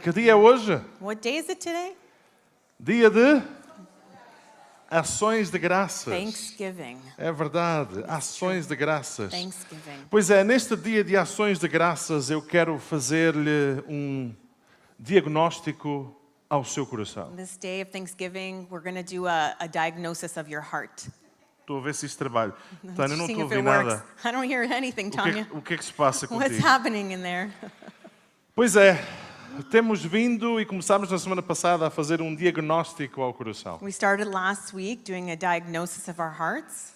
Que dia é hoje? What day is it today? Dia de ações de graças. Thanksgiving. É verdade, ações de graças. Thanksgiving. Pois é, neste dia de ações de graças eu quero fazer-lhe um diagnóstico ao seu coração. On this day of Thanksgiving, we're going to do a diagnosis of your heart. Estou a ver se isso trabalha. Tânia, não Seeing estou a if it ouvir works. nada. I don't hear anything, Tanya. O que é que se passa What's contigo? happening in there? Pois é, temos vindo e começámos na semana passada a fazer um diagnóstico ao coração. We started last week doing a diagnosis of our hearts.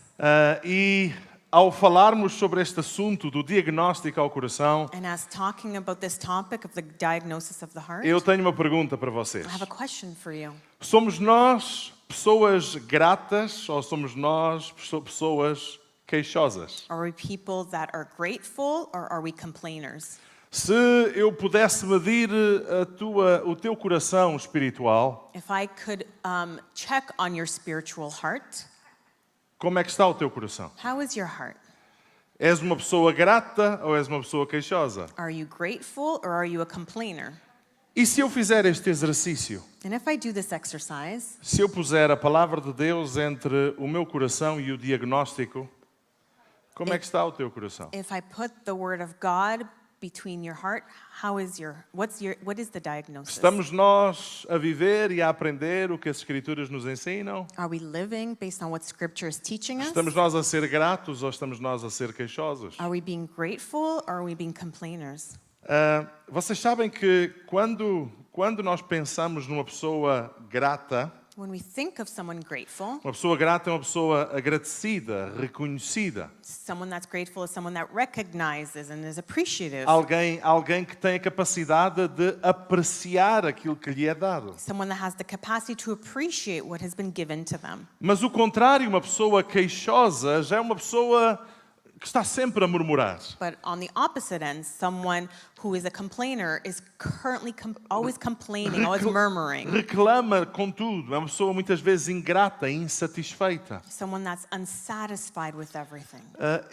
E ao falarmos sobre este assunto do diagnóstico ao coração, And as talking about this topic of the diagnosis of the heart, eu tenho uma pergunta para vocês. I have a question for you. Somos nós pessoas gratas ou somos nós pessoas queixosas? Are we people that are grateful or are we complainers? Se eu pudesse medir o teu coração espiritual, If I could check on your spiritual heart, como é que está o teu coração? how is your heart? És uma pessoa grata ou és uma pessoa queixosa? Are you grateful or are you a complainer? E se eu fizer este exercício? And if I do this exercise, Se eu puser a palavra de Deus entre o meu coração e o diagnóstico, como é que está o teu coração? if I put the word of God between your heart, what is the diagnosis? Estamos nós a viver e a aprender o que as Escrituras nos ensinam? Are we living based on what Scripture is teaching us? Estamos nós a ser gratos ou estamos nós a ser queixosos? Are we being grateful or are we being complainers? Vocês sabem que quando nós pensamos numa pessoa grata, When we think of someone grateful, uma pessoa grata é uma pessoa agradecida, reconhecida. someone that's grateful is someone that recognizes and is appreciative. Alguém que tem a capacidade de apreciar aquilo que lhe é dado. Someone that has the capacity to appreciate what has been given to them. Mas o contrário, uma pessoa queixosa já é uma pessoa que está sempre a murmurar. But on the opposite end, someone who is a complainer is currently always complaining, always murmuring. Reclama com tudo. É uma pessoa muitas vezes ingrata, insatisfeita. Someone that's unsatisfied with everything.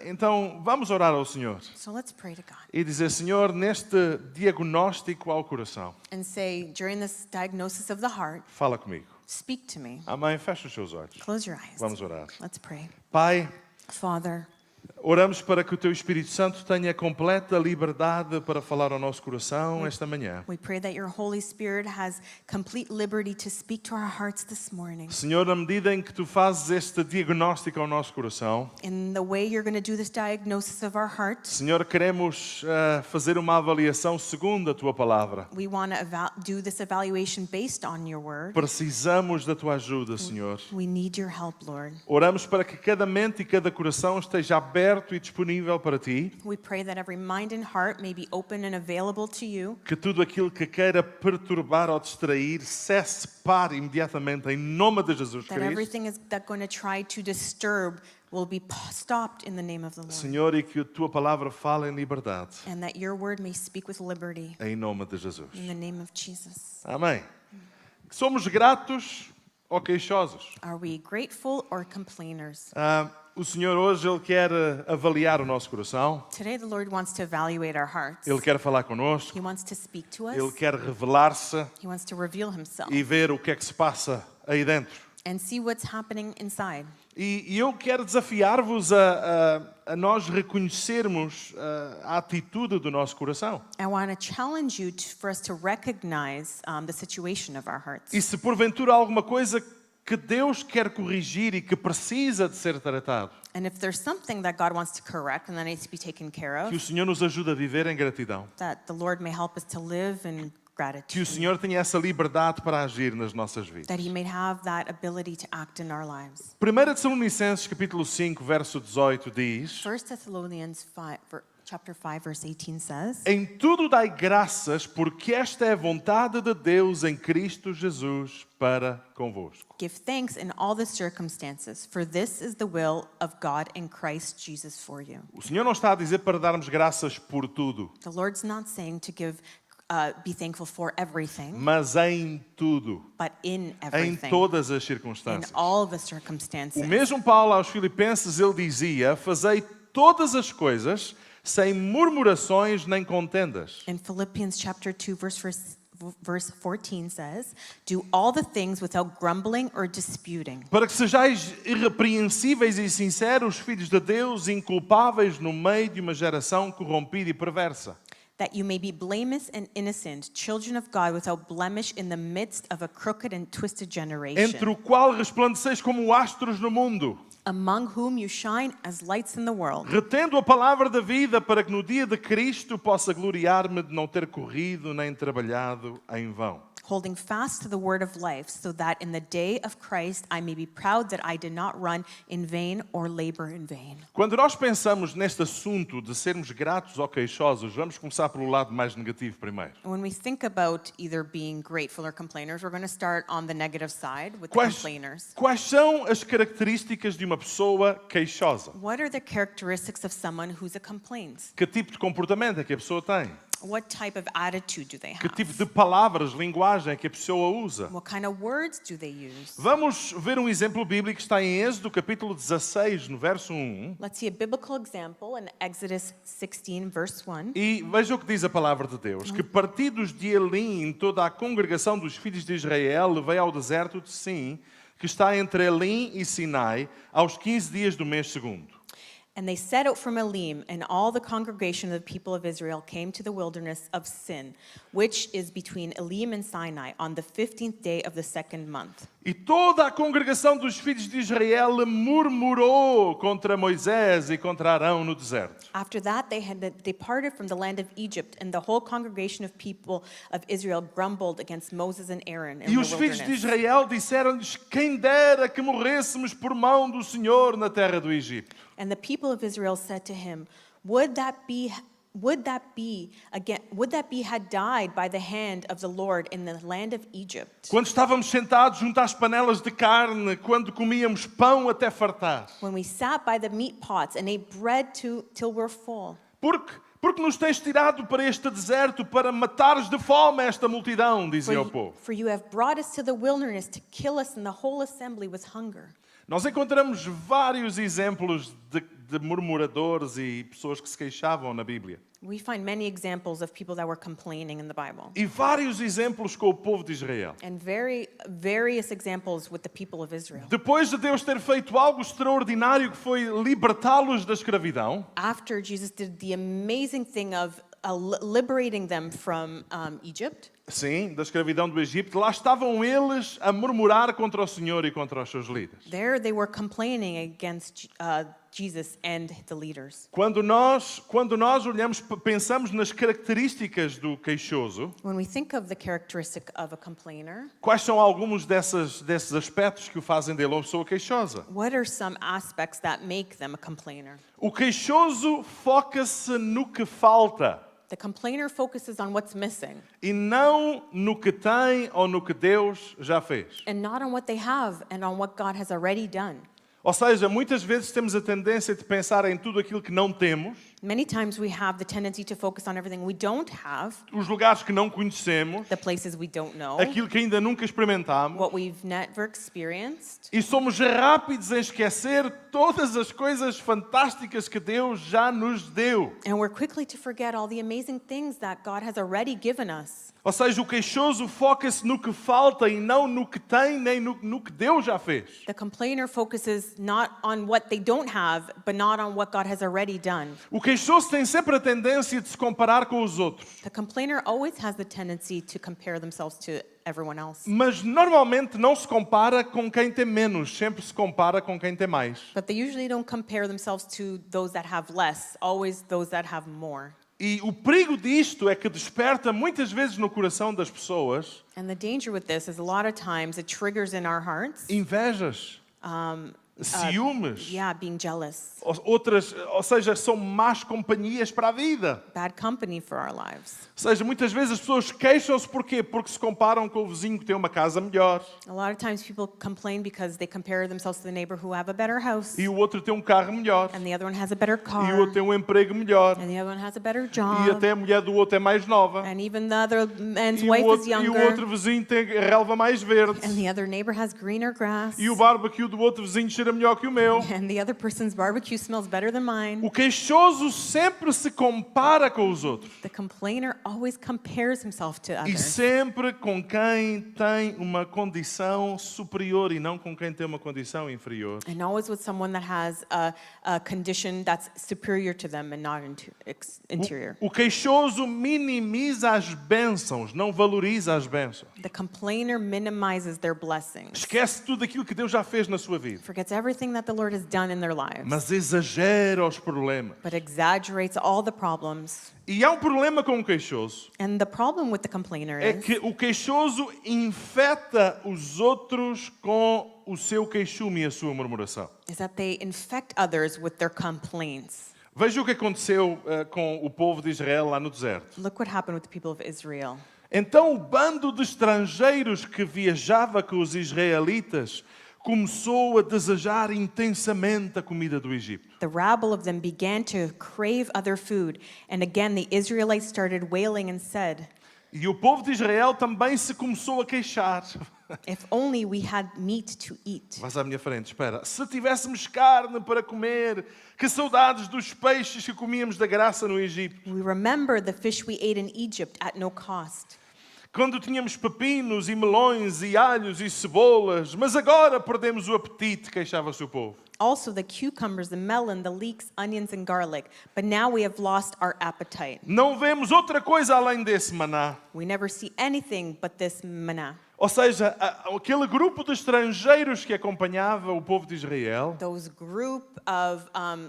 Então, vamos orar ao Senhor So let's pray to God e dizer, Senhor, neste diagnóstico ao coração, and say, during this diagnosis of the heart, fala comigo. speak to me. Amém. Fecha os seus olhos. Close your eyes. Vamos orar. Let's pray. Pai, Father, oramos para que o Teu Espírito Santo tenha completa liberdade para falar ao nosso coração esta manhã. we pray that your Holy Spirit has complete liberty to speak to our hearts this morning. Senhor, na medida em que Tu fazes este diagnóstico ao nosso coração, In the way you're going to do this diagnosis of our heart, Senhor, queremos fazer uma avaliação segundo a Tua palavra. we want to do this evaluation based on your word. Precisamos da Tua ajuda, Senhor. We need your help, Lord. Oramos para que cada mente e cada coração esteja aberto e disponível para Ti. We pray that every mind and heart may be open and available to you. Que tudo aquilo que queira perturbar ou distrair cesse, pare imediatamente em nome de Jesus That Cristo. everything that's going to try to disturb will be stopped in the name of the Lord. Senhor, e que a Tua palavra fale em liberdade, And that your word may speak with liberty em nome de Jesus. in the name of Jesus. Amém. Somos gratos ou queixosos? Are we grateful or complainers? O Senhor hoje Ele quer avaliar o nosso coração. Today the Lord wants to evaluate our hearts. Ele quer falar connosco. He wants to speak to us. Ele quer revelar-se He wants to reveal himself e ver o que é que se passa aí dentro. and see what's happening inside. E eu quero desafiar-vos a nós reconhecermos a atitude do nosso coração. I want to challenge you for us to recognize the situation of our hearts. E se porventura há alguma coisa que Deus quer corrigir e que precisa de ser tratado, And if there's something that God wants to correct and that needs to be taken care que o of, Senhor nos ajude a viver em gratidão. that the Lord may help us to live in Que o gratitude, Senhor tenha essa liberdade para agir nas nossas vidas. that He may have that ability to act in our lives. 1 Tessalonicenses capítulo 5, verso 18 diz: 1 Thessalonians 5, chapter 5, verse 18 says, Em tudo dai graças, porque esta é a vontade de Deus em Cristo Jesus para convosco. Give thanks in all the circumstances, for this is the will of God in Christ Jesus for you. O Senhor não está a dizer para darmos graças por tudo, The Lord's not saying to be thankful for everything, mas em tudo, but in em everything, todas as in circunstâncias. all the O circumstances. mesmo Paulo aos Filipenses, ele dizia: Fazei todas as coisas sem murmurações nem contendas. In Philippians chapter 2, verse 14 says, "Do all the things without grumbling or disputing, para que sejais irrepreensíveis e sinceros, filhos de Deus, inculpáveis no meio de uma geração corrompida e perversa, that you may be blameless and innocent, children of God without blemish in the midst of a crooked and twisted entre generation, o qual resplandeceis como astros no mundo, among whom you shine as lights in the world, retendo a palavra da vida, para que no dia de Cristo possa gloriar-me de não ter corrido nem trabalhado em vão." holding fast to the word of life, so that in the day of Christ I may be proud that I did not run in vain or labor in vain." Quando nós pensamos neste assunto de sermos gratos ou queixosos, vamos começar pelo lado mais negativo primeiro. When we think about either being grateful or complainers, we're going to start on the negative side with the Quais, complainers. quais são as características de uma pessoa queixosa? What are the characteristics of someone who's a complaint? Que tipo de comportamento é que a pessoa tem? What type of attitude do they Que have? tipo de palavras, linguagem é que a pessoa usa? What kind of words do they use? Vamos ver um exemplo bíblico que está em Êxodo, capítulo 16, no verso 1. Let's see a biblical example in Exodus 16, verse 1. E veja o que diz a palavra de Deus: que partidos de Elim, toda a congregação dos filhos de Israel, levei ao deserto de Sim, que está entre Elim e Sinai, aos 15 dias do mês segundo. And they set out from Elim, and all the congregation of the people of Israel came to the wilderness of Sin, which is between Elim and Sinai, on the 15th day of the second month. E toda a congregação dos filhos de Israel murmurou contra Moisés e contra Arão no deserto. After that, they had departed from the land of Egypt, and the whole congregation of people of Israel grumbled against Moses and Aaron in E the os filhos de wilderness. Israel disseram-lhes: quem dera que morrêssemos por mão do Senhor na terra do Egito. And the people of Israel said to him, Would that be had died by the hand of the Lord in the land of Egypt, Quando estávamos sentados junto às panelas de carne, quando comíamos pão até fartar. when we sat by the meat pots and ate bread till we're full. Porque nos tens tirado para este deserto para matares de fome esta multidão, dizia o povo. For you have brought us to the wilderness to kill us and the whole assembly with hunger. Nós encontramos vários exemplos de murmuradores e pessoas que se queixavam na Bíblia. We find many examples of people that were complaining in the Bible, E vários exemplos com o povo de Israel. and various examples with the people of Israel. Depois de Deus ter feito algo extraordinário, que foi libertá-los da escravidão, After Jesus did the amazing thing of liberating them from Egypt, sim, da escravidão do Egito, lá estavam eles a murmurar contra o Senhor e contra os seus líderes. there they were complaining against Jesus and the leaders. Quando nós olhamos, pensamos nas características do queixoso, When we think of the characteristic of a complainer, quais são alguns desses aspectos que o fazem dele uma pessoa queixosa? what are some aspects that make them a complainer? O queixoso foca-se no que falta The complainer focuses on what's missing e não no que tem ou no que Deus já fez. and not on what they have and on what God has already done. Ou seja, muitas vezes temos a tendência de pensar em tudo aquilo que não temos, Many times we have the tendency to focus on everything we don't have, os lugares que não conhecemos, the places we don't know, aquilo que ainda nunca experimentamos, what we've never experienced, e somos rápidos em esquecer todas as coisas fantásticas que Deus já nos deu. and we're quickly to forget all the amazing things that God has already given us. Ou seja, o queixoso foca-se no que falta e não no que tem, nem no que Deus já fez. The complainer focuses not on what they don't have, but not on what God has already done. O queixoso tem sempre a tendência de se comparar com os outros, The complainer always has the tendency to compare themselves to everyone else. mas normalmente não se compara com quem tem menos, sempre se compara com quem tem mais. But they usually don't compare themselves to those that have less, always those that have more. E o perigo disto é que desperta muitas vezes no coração das pessoas And the danger with this is a lot of times it triggers in our hearts, invejas, ciúmes, being jealous, ou seja, são más companhias para a vida. bad company for our lives. Ou seja, muitas vezes as pessoas queixam-se porquê? Porque se comparam com o vizinho que tem uma casa melhor A lot of times people complain because they compare themselves to the neighbor who have a better house, e o outro tem um carro melhor and the other one has a better e car, o outro tem um emprego melhor and the other one has a better e job, até a mulher do outro é mais nova and even the other man's e wife is o younger, outro vizinho tem a relva mais verde and the other neighbor has greener grass, e o barbecue do outro vizinho cheio cheira melhor que o meu. and the other person's barbecue smells better than mine. O queixoso sempre se compara com os outros. The complainer always compares himself to E others. sempre com quem tem uma condição superior e não com quem tem uma condição inferior. And always with someone that has a condition that's superior to them and not interior. O queixoso minimiza as bênçãos, não valoriza as bênçãos. The complainer minimizes their blessings, Esquece tudo aquilo que Deus já fez na sua vida, forgets everything that the Lord has done in their lives, mas exagera os problemas. but exaggerates all the problems. E há um problema com o queixoso. And the problem with the complainer É is que o queixoso infecta os outros com o seu queixume e a sua murmuração. that they infect others with their complaints. Veja o que aconteceu com o povo de Israel lá no deserto. Look what happened with the people of Israel. Então o bando de estrangeiros que viajava com os israelitas começou a desejar intensamente a comida do Egito. The rabble of them began to crave other food, and again the Israelites started wailing and said, E o povo de Israel também se começou a queixar. "If only we had meat to eat." Vais à minha frente, espera. Se tivéssemos carne para comer, que saudades dos peixes que comíamos da graça no Egito. We remember the fish we ate in Egypt at no cost. Quando tínhamos pepinos e melões e alhos e cebolas, mas agora perdemos o apetite, queixava-se o povo. Also the cucumbers, the melon, the leeks, onions, and garlic. But now we have lost our appetite. Não vemos outra coisa além desse maná. We never see anything but this manna. Ou seja, aquele grupo de estrangeiros que acompanhava o povo de Israel, Those group of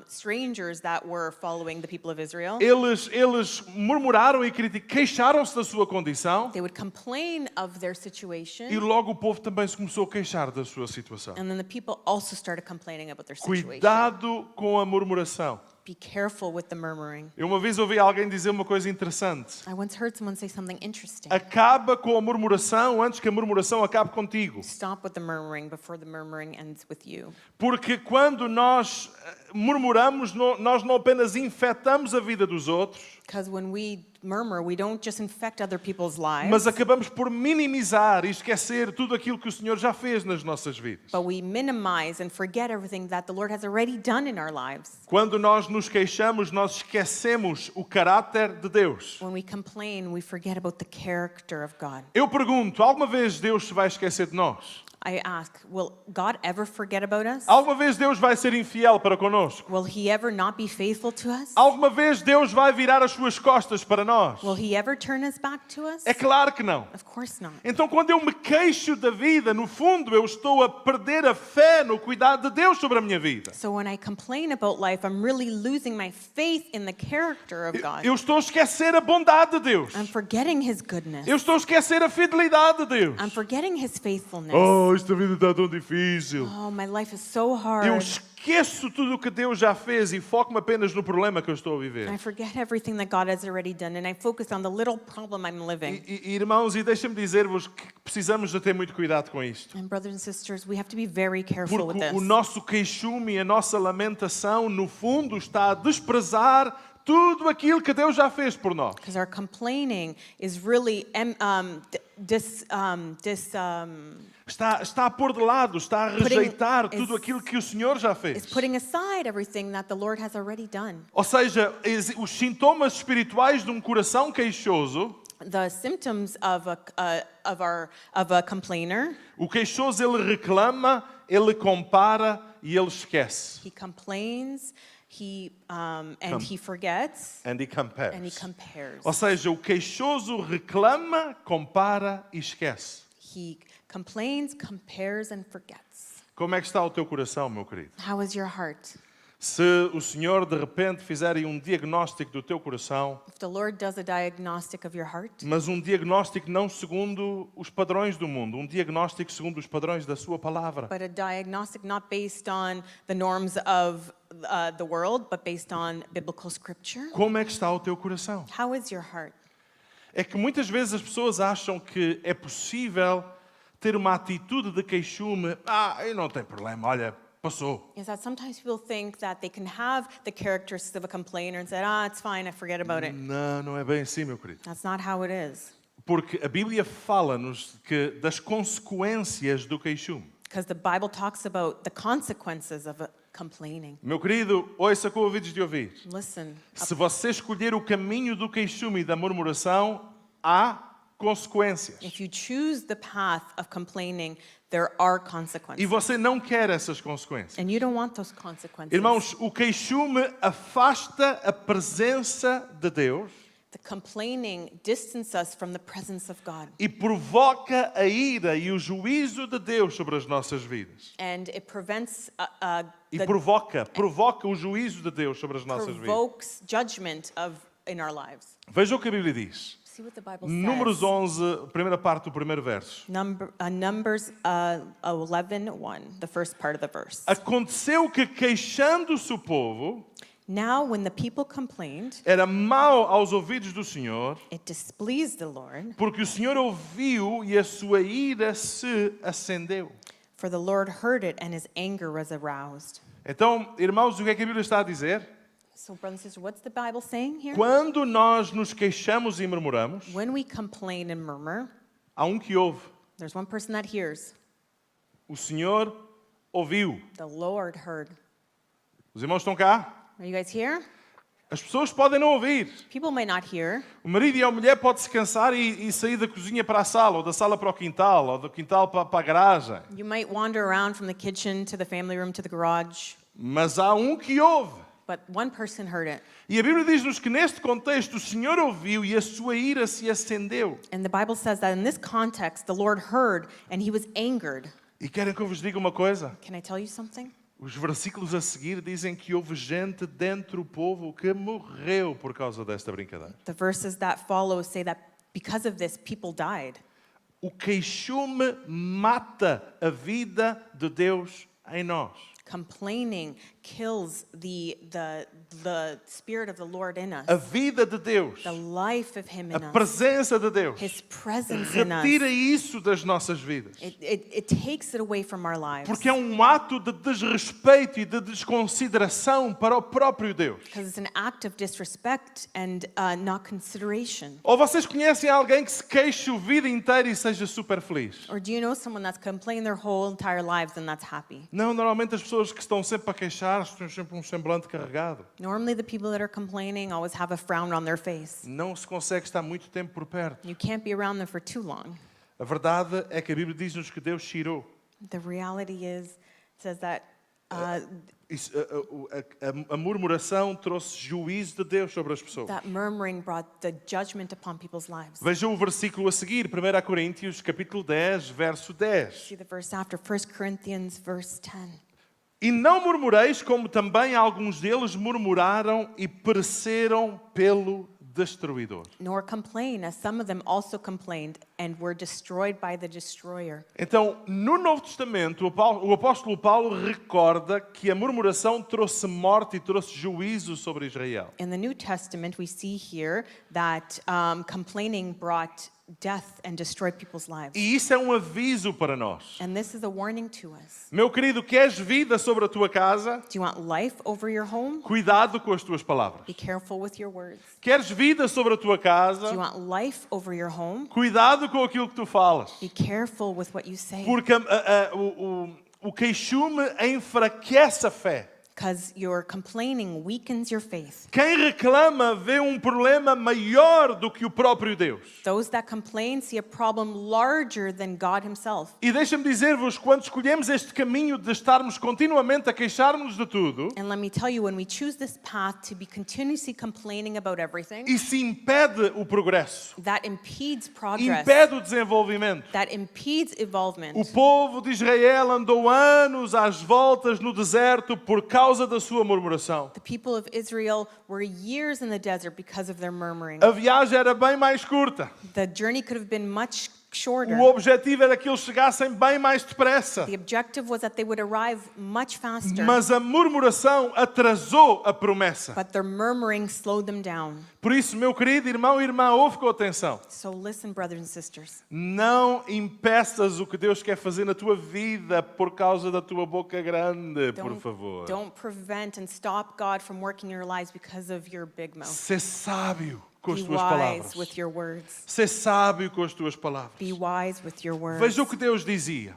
strangers that were following the people of Israel, eles murmuraram e queixaram-se da sua condição, they would complain of their situation, e logo o povo também se começou a queixar da sua situação. and then the people also started complaining about their situation. Cuidado com a murmuração. Be careful with the murmuring. Eu uma vez ouvi alguém dizer uma coisa interessante. I once heard someone say something interesting. Acaba com a murmuração antes que a murmuração acabe contigo. Stop with the murmuring before the murmuring ends with you. Porque quando nós murmuramos, nós não apenas infectamos a vida dos outros, Because when we murmur, we don't just infect other people's lives, mas acabamos por minimizar e esquecer tudo aquilo que o Senhor já fez nas nossas vidas. but we minimize and forget everything that the Lord has already done in our lives. Quando nós nos queixamos, nós esquecemos o caráter de Deus. When we complain, we forget about the character of God. Eu pergunto, alguma vez Deus se vai esquecer de nós? I ask, will God ever forget about us? Alguma vez Deus vai ser infiel para conosco? Will He ever not be faithful to us? Alguma vez Deus vai virar as suas costas para nós? Will He ever turn His back to us? É claro que não. Of course not. Então, quando eu me queixo da vida, no fundo, eu estou a perder a fé no cuidado de Deus sobre a minha vida. So when I complain about life, I'm really losing my faith in the character of God. Eu estou a esquecer a bondade de Deus. I'm forgetting His goodness. Eu estou a esquecer a fidelidade de Deus. I'm forgetting His faithfulness. Oh, esta vida está tão difícil. Oh, my life is so Eu hard. esqueço tudo o que Deus já fez e foco-me apenas no problema que eu estou a viver. I forget everything that God has already done, and I focus on the little problem I'm living. Irmãos, e deixem-me dizer-vos que precisamos de ter muito cuidado com isto. And brothers and sisters, we have to be very careful with Porque this. o nosso queixume e a nossa lamentação, no fundo, está a desprezar tudo aquilo que Deus já fez por nós. Because our complaining is really Está a pôr de lado, está a Putting- rejeitar is- tudo aquilo que o Senhor já fez. is putting aside everything that the Lord has already done. Ou seja, os sintomas espirituais de um coração queixoso, The symptoms of a complainer, o queixoso ele reclama, ele compara e ele esquece. he complains, and he forgets, And he compares. and he compares. Ou seja, o queixoso reclama, compara e esquece. He complains, compares, and forgets. Como é que está o teu coração, meu querido? How is your heart? Se o Senhor de repente fizer um diagnóstico do teu coração, If the Lord does a diagnostic of your heart, mas um diagnóstico não segundo os padrões do mundo, um diagnóstico segundo os padrões da sua palavra. but a diagnostic not based on the norms of the world, but based on biblical scripture, Como é que está o teu coração? how is your heart? É que muitas vezes as pessoas acham que é possível ter uma atitude de queixume. Eu não tenho problema, olha, passou. Is that sometimes people think that they can have the characteristics of a complainer and say, it's fine, I forget about it. Não, não é bem assim, meu querido. That's not how it is. Porque a Bíblia fala-nos das consequências do queixume. Because the Bible talks about the consequences of complaining. Meu querido, ouça com ouvidos de ouvir. Listen, Se você escolher o caminho do queixume e da murmuração, há consequências. if you choose the path of complaining, there are consequences. E você não quer essas consequências. And you don't want those consequences. Irmãos, o queixume afasta a presença de Deus The complaining distances us from the presence of God. e provoca a ira e o juízo de Deus sobre as nossas vidas. And it prevents, E provoca o juízo de Deus sobre as nossas vidas. provokes judgment in our lives. Veja o que a Bíblia diz. See what the Bible Números says. 11, primeira parte do primeiro verso. Numbers 11:1, the first part of the verse. Aconteceu que, queixando-se o povo, Now, when the people complained, era mau aos ouvidos do Senhor, it displeased the Lord, porque o Senhor ouviu e a sua ira se acendeu. for the Lord heard it and his anger was aroused. Então, irmãos, o que é que a Bíblia está a dizer? So, brothers and sisters, what's the Bible saying here? Quando nós nos queixamos e murmuramos, When we complain and murmur, há um que ouve. there's one person that hears. O Senhor ouviu. The Lord heard. Os irmãos estão cá? Are you guys here? As pessoas podem não ouvir. People may not hear. O marido e a mulher podem se cansar e sair da cozinha para a sala, ou da sala para o quintal, ou do quintal para a garagem. You might wander around from the kitchen to the family room to the garage, Mas há um que ouve. but one person heard it. E a Bíblia diz-nos que neste contexto o Senhor ouviu e a sua ira se acendeu. And the Bible says that in this context, the Lord heard and he was angered. E querem que eu vos diga uma coisa? Can I tell you something? Os versículos a seguir dizem que houve gente dentro do povo que morreu por causa desta brincadeira. The verses that follow say that because of this, people died. O queixume mata a vida de Deus em nós. Complaining kills the spirit of the Lord in us, A vida de Deus, the life of him a in us, presença de Deus, his presence in us. retira isso das nossas vidas. It takes it away from our lives. Porque é um ato de desrespeito e de desconsideração para o próprio Deus. Because it's an act of disrespect and not consideration. Ou vocês conhecem alguém que se queixa a vida inteira e seja super feliz? Or do you know someone that's complained their whole entire lives and that's happy? Não, normalmente as pessoas que estão sempre a queixar têm sempre um semblante carregado. Normally the people that are complaining always have a frown on their face. Não se consegue estar muito tempo por perto. You can't be around them for too long. A verdade é que a Bíblia diz-nos que Deus tirou. The reality is, it says that A murmuração trouxe juízo de Deus sobre as pessoas. that murmuring brought the judgment upon people's lives. Vejam o versículo a seguir, 1 Coríntios, capítulo 10, verso 10. See the verse after, 1 Corinthians verse 10. E não murmureis como também alguns deles murmuraram e pereceram pelo destruidor. Nor complain, as some of them also complained and were destroyed by the destroyer. Então, no Novo Testamento, o apóstolo Paulo recorda que a murmuração trouxe morte e trouxe juízo sobre Israel. In the New Testament, we see here that complaining brought death and destroyed people's lives. E isso é um aviso para nós. And this is a warning to us. Meu querido, queres vida sobre a tua casa? Do you want life over your home? Cuidado com as tuas palavras. Be careful with your words. Queres vida sobre a tua Do you casa? want life over your home? Cuidado com aquilo que tu falas. Be careful with what you say. Porque o queixume enfraquece a fé. Because your complaining weakens your faith. Quem reclama vê um problema maior do que o próprio Deus. Those that complain see a problem larger than God himself. E deixa-me dizer-vos, quando escolhemos este caminho de estarmos continuamente a queixar-nos de tudo, And let me tell you, when we choose this path to be continuously complaining about everything, isso impede o progresso, that impedes progress, impede o desenvolvimento. that impedes evolvement. O povo de Israel andou anos às voltas no deserto por causa da sua murmuração. The people of Israel were years in the desert because of their murmuring. A viagem era bem mais curta. The journey could have been much shorter. O objetivo era que eles chegassem bem mais depressa. The objective was that they would arrive much faster, Mas a murmuração atrasou a promessa. but their murmuring slowed them down. Por isso, meu querido irmão e irmã, ouve com atenção. So listen, brothers and sisters. Não impeças o que Deus quer fazer na tua vida por causa da tua boca grande, por favor. Don't prevent and stop God from working in your lives because of your big mouth. Ser sábio com as Be tuas wise palavras. with your words. Ser sábio com as tuas palavras. Be wise with your words. Veja o que Deus dizia.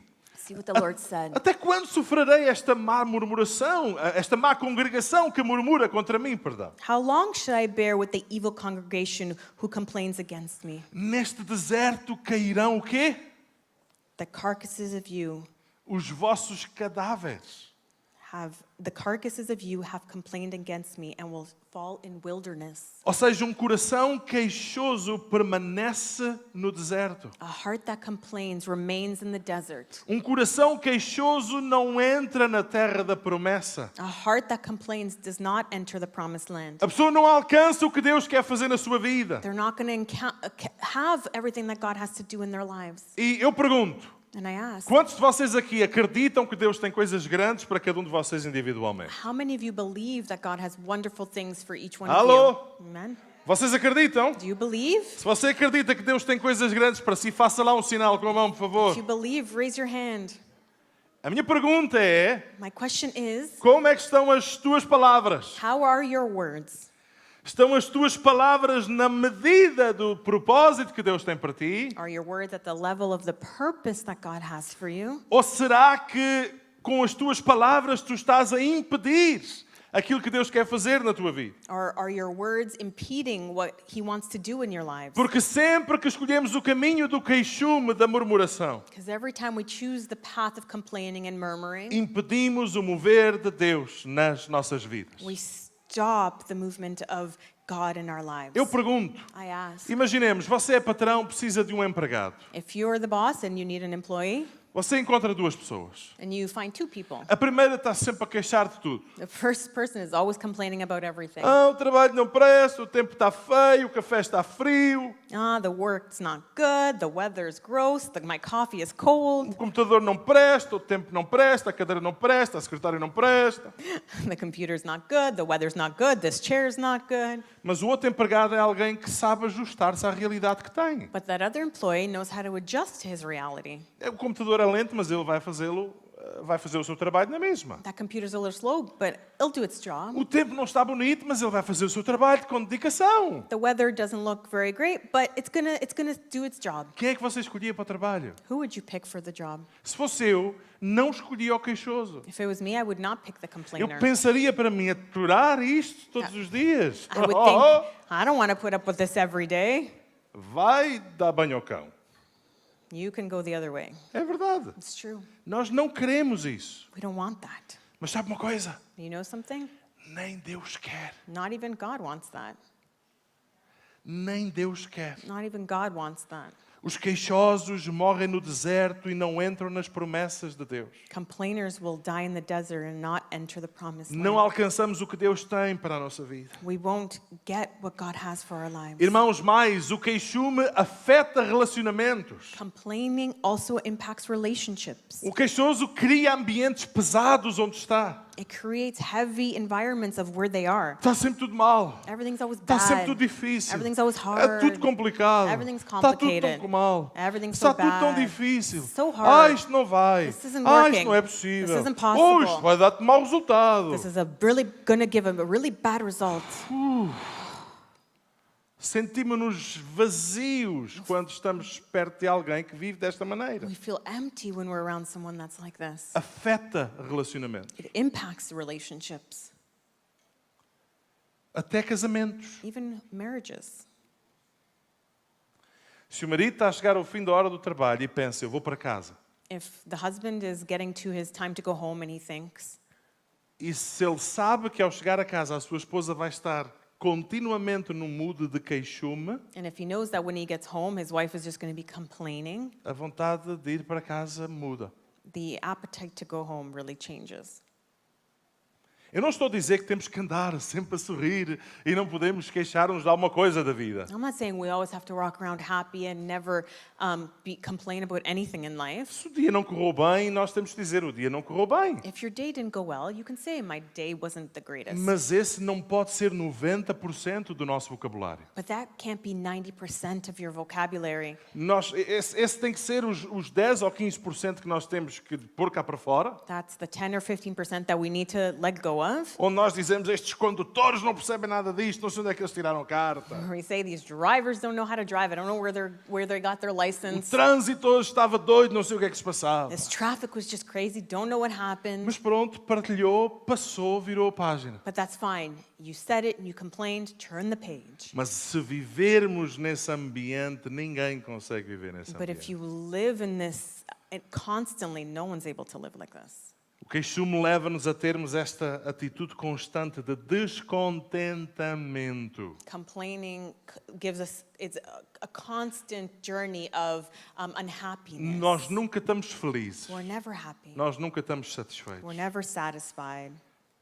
See what the Lord said. Até quando sofrerei esta má murmuração, esta má congregação que murmura contra mim, perdão? How long should I bear with the evil congregation who complains against me? Neste deserto cairão o quê? The carcasses of you Os vossos cadáveres. the carcasses of you have complained against me and will fall in wilderness. Ou seja, um coração queixoso permanece no deserto. A heart that complains remains in the desert. Um coração queixoso não entra na terra da promessa. A heart that complains does not enter the promised land. A pessoa não alcança o que Deus quer fazer na sua vida. They're not going to have everything that God has to do in their lives. E eu pergunto, And I ask, quantos de vocês aqui acreditam que Deus tem coisas grandes para cada um de vocês individualmente? how many of you believe that God has wonderful things for each one Alô? of you? Amen. Vocês acreditam? Do you believe? Se você acredita que Deus tem coisas grandes para si, faça lá um sinal com a mão, por favor. If you believe, raise your hand. A minha pergunta é, My question is, como é que estão as tuas palavras? how are your words? Estão as tuas palavras na medida do propósito que Deus tem para ti? Are your words at the level of the purpose that God has for you? Ou será que com as tuas palavras tu estás a impedir aquilo que Deus quer fazer na tua vida? Or are your words impeding what He wants to do in your lives? Porque sempre que escolhemos o caminho do queixume, da murmuração, Because every time we choose the path of complaining and murmuring, impedimos o mover de Deus nas nossas vidas. we stop the movement of God in our lives. Eu pergunto, I ask, imaginemos, você é patrão, precisa de um empregado. if you're the boss and you need an employee, Você encontra duas pessoas. and you find two people, A primeira está sempre a queixar de tudo. the first person is always complaining about everything. O trabalho não presta, o tempo está feio, o café está frio, The work's not good, the weather's gross, my coffee is cold, o computador não presta, o tempo não presta, a cadeira não presta, a secretária não presta. the computer's not good, the weather's not good, this chair's not good. Mas o outro empregado é alguém que sabe ajustar-se à realidade que tem. But that other employee knows how to adjust to his reality. O computador é lento, mas ele vai fazer o seu trabalho na mesma. That computer's a little slow, but it'll do its job. O tempo não está bonito, mas ele vai fazer o seu trabalho com dedicação. The weather doesn't look very great, but it's gonna do its job. Quem é que você escolhia para o trabalho? Who would you pick for the job? Se fosse eu, não escolhia o queixoso. If it was me, I would not pick the Eu complainer. pensaria para mim aturar isto todos os dias. I would think, I don't want to put up with this every day. Vai dar banho ao cão. You can go the other way. É verdade. It's true. Nós não queremos isso. We don't want that. Mas sabe uma coisa? You know something? Nem Deus quer. Not even God wants that. Nem Deus quer. Not even God wants that. Os queixosos morrem no deserto e não entram nas promessas de Deus. Complainers will die in the desert and not enter the promised Não land. alcançamos o que Deus tem para a nossa vida. We won't get what God has for our lives. Irmãos, mais, o queixume afeta relacionamentos. Complaining also impacts relationships. O queixoso cria ambientes pesados onde está. It creates heavy environments of where they are. Está sempre tudo mal. Everything's always Está bad. sempre tudo difícil. Everything's always É hard. tudo complicado. Everything's Está tudo complicated. tão mal. Everything's Está so tudo tão bad. difícil. So hard. Isto não vai. This isn't Isto working. não é possível. This isn't possible. Isto vai dar-te mau resultado. This is really going to give a really bad result. Sentimos-nos vazios quando estamos perto de alguém que vive desta maneira. We feel empty when we're around someone that's like this. Afeta relacionamentos. It impacts relationships, Até casamentos. even marriages. Se o marido está a chegar ao fim da hora do trabalho e pensa, eu vou para casa. If the husband is getting to his time to go home and he thinks, E se ele sabe que ao chegar a casa a sua esposa vai estar continuamente no mood de queixume, and if he knows that when he gets home his wife is just going to be complaining, a vontade de ir para casa muda. the appetite to go home really changes. Eu não estou a dizer que temos que andar sempre a sorrir e não podemos queixar-nos de alguma coisa da vida. I'm not saying we always have to walk around happy and never complain about anything in life. Se o dia não correu bem, nós temos que dizer o dia não correu bem. If your day didn't go well, you can say my day wasn't the greatest. Mas esse não pode ser 90% do nosso vocabulário. But that can't be 90% of your vocabulary. Esse tem que ser os 10 ou 15% que nós temos que pôr cá para fora. That's the 10 or 15% that we need to let go know of. Onde nós dizemos, estes condutores não percebem nada disto, não sei onde é que eles tiraram a carta. Where we say these drivers don't know how to drive. I don't know where they got their O license. trânsito hoje estava doido, não sei o que é que se passava. This traffic was just crazy. Don't know what happened. Mas pronto, partilhou, passou, virou a página. But that's fine. You said it and you complained. Turn the page. Mas se vivermos nesse ambiente, ninguém consegue viver nesse But if ambiente. you live in this constantly, no one's able to live like this. O queixume leva-nos a termos esta atitude constante de descontentamento. Complaining gives us, it's a constant journey of unhappiness. Nós nunca estamos felizes. We're never happy. Nós nunca estamos satisfeitos. We're never satisfied.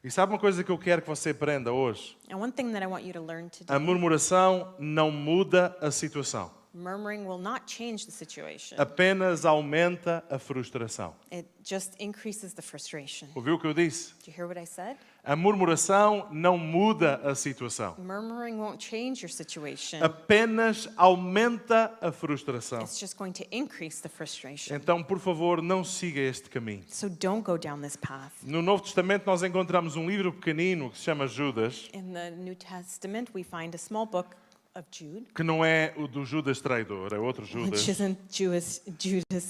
E sabe uma coisa que eu quero que você aprenda hoje? And one thing that I want you to learn A today, murmuração não muda a situação. murmuring will not change the situation. Apenas aumenta a frustração. It just increases the frustration. Ouviu o que eu disse? Did you hear what I said? A murmuração não muda a situação. Murmuring won't change your situation. Apenas aumenta a frustração. It's just going to increase the frustration. Então, por favor, não siga este caminho. So don't go down this path. No Novo Testamento nós encontramos um livro pequenino que se chama Judas, In the New Testament, we find a small book of Jude, que não é o do Judas traidor, é outro Judas. which isn't Judas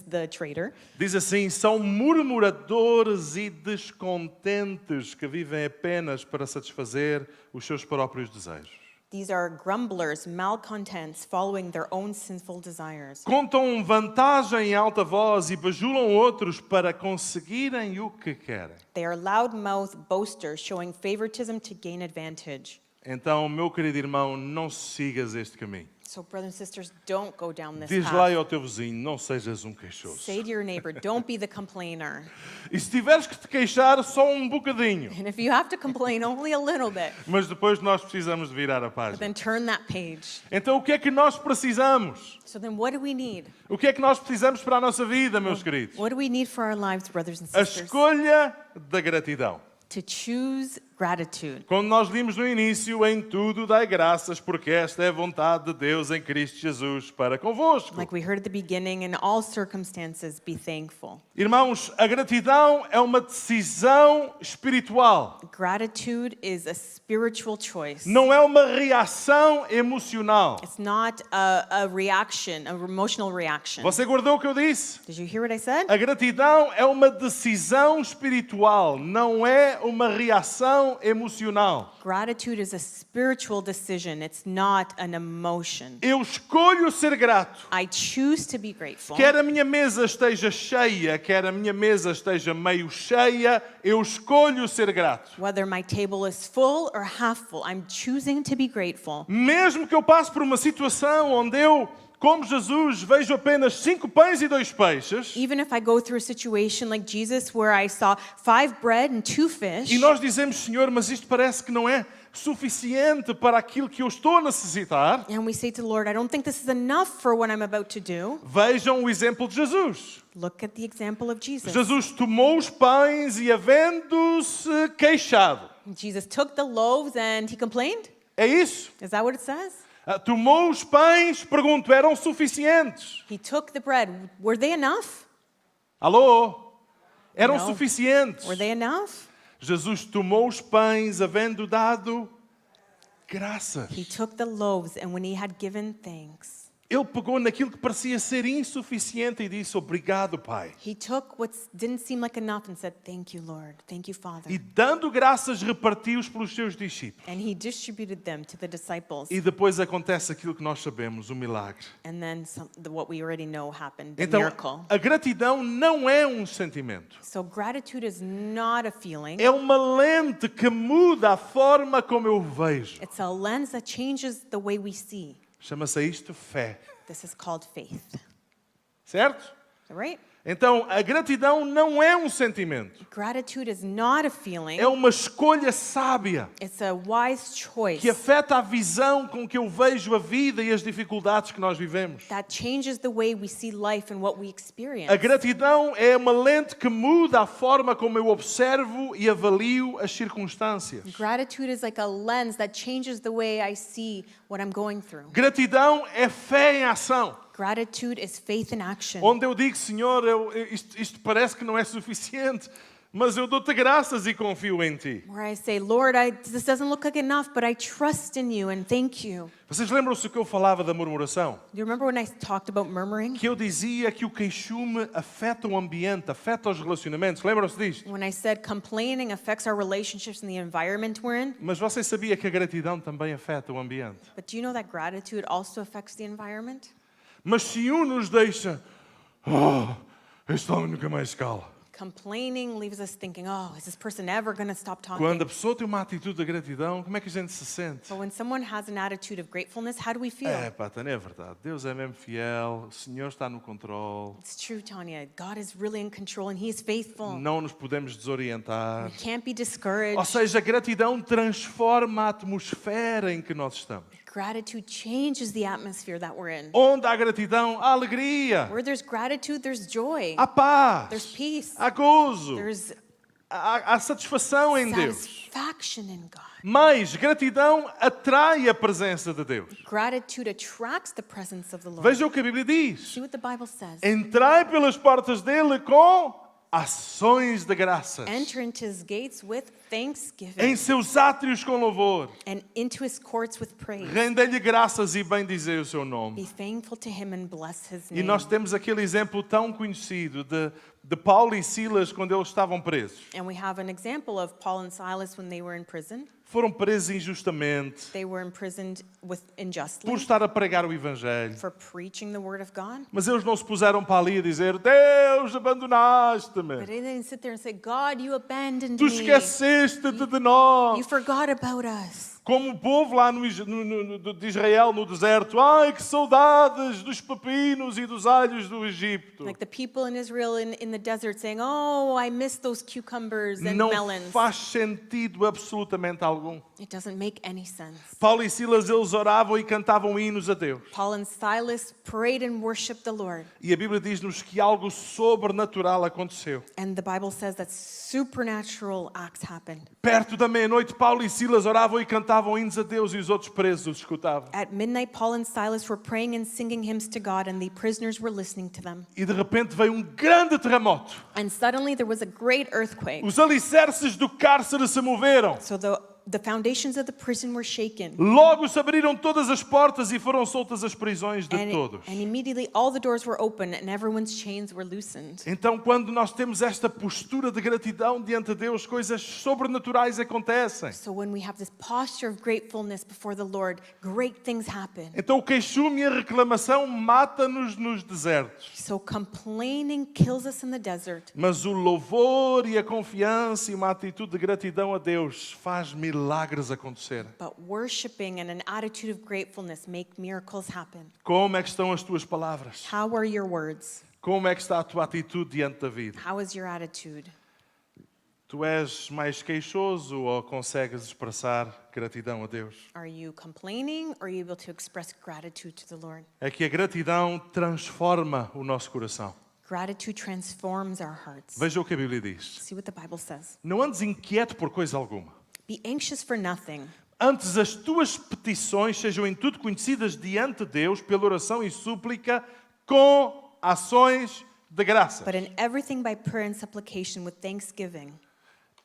the traitor. Diz assim: são murmuradores e descontentes que vivem apenas para satisfazer os seus próprios desejos. These are grumblers, malcontents, following their own sinful desires. Contam vantagem em alta voz e bajulam outros para conseguirem o que querem. They are loud-mouthed boasters, showing favoritism to gain advantage. Então, meu querido irmão, não sigas este caminho. So, brothers and sisters, don't go down this Diz lá path. ao teu vizinho, não sejas um queixoso. Say to your neighbor, don't be the complainer. E se tiveres que te queixar, só um bocadinho. And if you have to complain, only a little bit. Mas depois nós precisamos de virar a But página. then turn that page. Então, o que é que nós precisamos? So then what do we need? O que é que nós precisamos para a nossa vida, meus queridos? What do we need for our lives, brothers and A sisters? escolha da gratidão. To choose gratitude. Como nós vimos no início, em tudo dai graças, porque esta é a vontade de Deus em Cristo Jesus para convosco. Like we heard at the beginning, in all circumstances, be thankful. Irmãos, a gratidão é uma decisão espiritual. Gratitude is a spiritual choice. Não é uma reação emocional. It's not a reaction, an emotional reaction. Você guardou o que eu disse? Did you hear what I said? A gratidão é uma decisão espiritual, não é uma reação emocional. Gratitude is a spiritual decision. It's not an emotion. Eu escolho ser grato. I choose to be grateful. Quer a minha mesa esteja cheia, quer a minha mesa esteja meio cheia, eu escolho ser grato. Whether my table is full or half full, I'm choosing to be grateful. Mesmo que eu passe por uma situação onde eu, como Jesus, vejo apenas 5 pães e 2 peixes, Even if I go through a situation like Jesus where I saw 5 bread and 2 fish, e nós dizemos, Senhor, mas isto parece que não é suficiente para aquilo que eu estou a necessitar, and we say to the Lord, I don't think this is enough for what I'm about to do. vejam o exemplo de Jesus. Look at the example of Jesus. Jesus tomou os pães e, havendo-se queixado, Jesus took the loaves and he complained. é isso? Is that what it says? Tomou os pães, pergunto, eram suficientes? He took the bread. Were they enough? Alô? Eram Não. suficientes? Were they enough? Jesus tomou os pães, havendo dado graças. He took the loaves, and when he had given thanks, Ele pegou naquilo que parecia ser insuficiente e disse, obrigado, Pai. he took what didn't seem like enough and said, thank you, Lord. Thank you, Father. E dando graças, repartiu-os pelos seus discípulos. And he distributed them to the disciples. E depois acontece aquilo que nós sabemos, o milagre. And then what we already know happened, the Então, miracle. a gratidão não é um sentimento. So gratitude is not a feeling. É uma lente que muda a forma como eu vejo. It's a lens that changes the way we see. Chama-se isto fé. This is called faith. Certo? Right? Então, a gratidão não é um sentimento. Gratitude is not a feeling. É uma escolha sábia It's a wise choice que afeta a visão com que eu vejo a vida e as dificuldades que nós vivemos. that changes the way we see life and what we experience. A gratidão é uma lente que muda a forma como eu observo e avalio as circunstâncias. Gratitude is like a lens that changes the way I see what I'm going through. Gratidão é fé em ação. Gratitude is faith in action. Onde eu digo, Senhor, isto parece que não é suficiente, mas eu dou-te graças e confio em ti. Where I say, Lord, this doesn't look like enough, but I trust in you and thank you. Vocês lembram-se que eu falava da murmuração? Do you remember when I talked about murmuring? Que eu dizia que o queixume afeta o ambiente, afeta os relacionamentos. Lembram-se disto? When I said complaining affects our relationships and the environment we're in? Mas você sabia que a gratidão também afeta o ambiente? But do you know that gratitude also affects the environment? Mas se um nos deixa, este homem nunca mais cala. Complaining leaves us thinking, oh, is this person ever going to stop Quando talking? a pessoa tem uma atitude de gratidão, como é que a gente se sente? But when someone has an attitude of gratefulness, how do we feel? Tânia, é verdade. Deus é mesmo fiel, o Senhor está no controle. It's true, Tanya. God is really in control and He is faithful. Não nos podemos desorientar. We can't be Ou discouraged. seja, a gratidão transforma a atmosfera em que nós estamos. Gratitude changes the atmosphere that we're in. Onde há gratidão, há alegria, Where there's gratitude, there's joy. há paz, There's peace. há gozo, There's há satisfação em Deus. satisfaction in God. Mas gratidão atrai a presença de Deus. Gratitude attracts the presence of the Lord. Veja o que a Bíblia diz. See what the Bible says. Entrai pelas portas dele com ações de graças. Enter into His gates with thanksgiving Em seus átrios com louvor. and into His courts with praise. Rendei-lhe graças e bendizei o seu Be nome. thankful to Him and bless His E name. nós temos aquele exemplo tão conhecido de Paulo e Silas quando eles estavam presos. And we have an example of Paul and Silas when they were in prison. Foram presos injustamente They were imprisoned unjustly por estar a pregar o Evangelho. for preaching the word of God. Mas eles não se puseram para ali a dizer: Deus, But abandonaste-me. they didn't sit there and say, God, you abandoned Tu me. esqueceste-te de nós. You forgot about us. Como o povo lá de Israel no deserto. Ai, que saudades dos pepinos e dos alhos do Egito. Like the people in Israel in the desert saying, oh, I miss those cucumbers and Não melons. faz sentido absolutamente algum. It doesn't make any sense. Paulo e Silas, eles oravam e cantavam hinos a Deus. Paul and Silas prayed and worshiped the Lord. E a Bíblia diz-nos que algo sobrenatural aconteceu. And the Bible says that supernatural acts happened. Perto da meia-noite, Paulo e Silas oravam e cantavam hinos a Deus e os outros presos os escutavam. At midnight, Paul and Silas were praying and singing hymns to God, and the prisoners were listening to them. E de repente veio um grande terremoto. And suddenly there was a great earthquake. Os alicerces do cárcere se moveram. So the foundations of the prison were shaken. Logo se abriram todas as portas e foram soltas as prisões de todos. And immediately all the doors were open and everyone's chains were loosened. Então, quando nós temos esta postura de gratidão diante de Deus, coisas sobrenaturais acontecem. So when we have this posture of gratefulness before the Lord, great things happen. Então, o queixume e a reclamação mata-nos nos desertos. So complaining kills us in the desert, Mas o louvor e a confiança e uma atitude de gratidão a Deus faz milagres acontecerem. but worshiping and an attitude of gratefulness make miracles happen. Como é que estão as tuas palavras? How are your words? Como é que está a tua atitude diante da vida? How is your attitude? Tu és mais queixoso ou consegues expressar gratidão a Deus? Are you complaining or are you able to express gratitude to the Lord? É que a gratidão transforma o nosso coração. Gratitude transforms our hearts. Veja o que a Bíblia diz. See what the Bible says. Não andes inquieto por coisa alguma. Be anxious for nothing, Antes as tuas petições sejam em tudo conhecidas diante de Deus pela oração e súplica com ações de graça. but in everything by prayer and supplication with thanksgiving.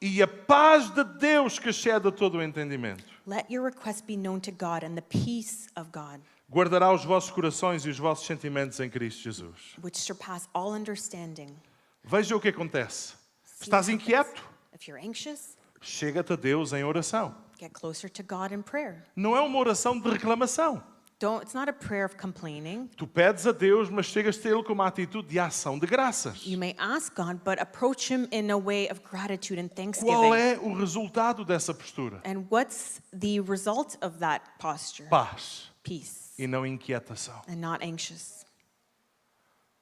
E a paz de Deus que excede todo o entendimento Let your requests be known to God, and the peace of God, guardará os vossos corações e os vossos sentimentos em Cristo Jesus. which surpass all understanding. Veja o que acontece. See Estás what happens? inquieto? If you're anxious, Chega-te a Deus em oração. get closer to God in prayer. Não é uma oração de reclamação. It's not a prayer of complaining. Tu pedes a Deus, mas chegas a Ele com uma atitude de ação de graças. You may ask God, but approach Him in a way of gratitude and Qual thanksgiving. é o resultado dessa postura? And what's the result of that posture? Paz Peace e não inquietação. and not anxious.